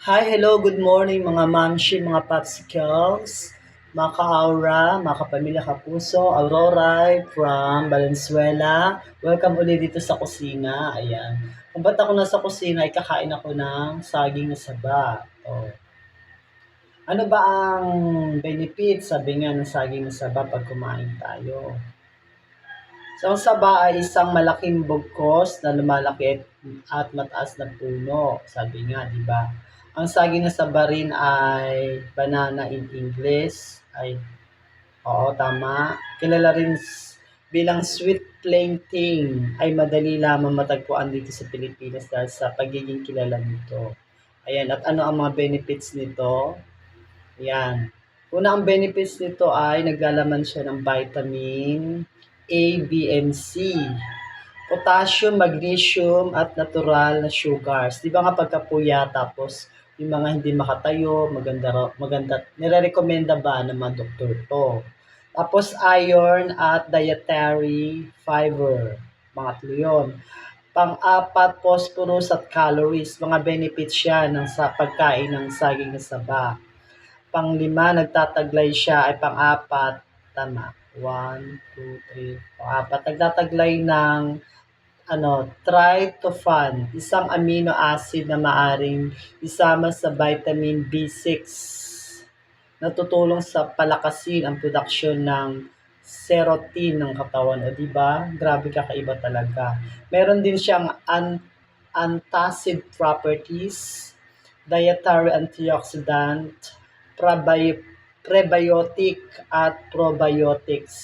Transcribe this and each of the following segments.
Hi, hello, good morning mga mamshi, mga popsicles, mga ka-aura, mga kapamilya, kapuso, Aurora from Valenzuela. Welcome ulit dito sa kusina. Ayan. Kung ba't ako nasa kusina, ay kakain ako ng saging na saba. Oh. Ano ba ang benefit, sabi nga ng saging na saba pag kumain tayo? So, ang saba ay isang malaking bugkos na lumalaki at mataas na puno. Sabi nga, di ba? Ang saging na saba rin ay banana in English. Ay, oo, tama. Kilala rin bilang sweet plantain ay madali lamang matagpuan dito sa Pilipinas dahil sa pagiging kilala nito. Ayan, at ano ang mga benefits nito? Yan. Una, ang benefits nito ay naglalaman siya ng vitamin A, B, and C, potassium, magnesium, at natural na sugars. Di ba nga pagkapuya tapos yung mga hindi makatayo, maganda, nire-recommenda ba ng mga doktor to? Tapos iron at dietary fiber. Pangatlo yun. Pang-apat, phosphorus at calories. Mga benefits siya ng sa pagkain ng saging na saba. Pang-lima, nagtataglay siya ay pang-apat, tama, 1, 2, 3, pang-apat, nagtataglay ng tryptophan, isang amino acid na maaring isama sa vitamin B6 na tutulong sa palakasin ang produksyon ng serotonin ng katawan. O di ba? Grabe kakaiba talaga. Meron din siyang antacid properties, dietary antioxidant, prebiotic at probiotics.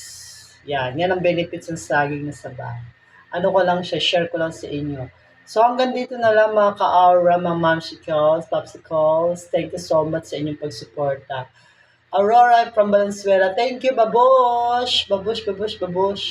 Yan ang benefits ng saging na saba. Ano ko lang siya, share ko lang sa inyo. So hanggang dito na lang mga ka-aura, mga momsicles, popsicles. Thank you so much sa inyong pagsuporta. Aurora from Valenzuela. Thank you, babush! Babush, babush, babush.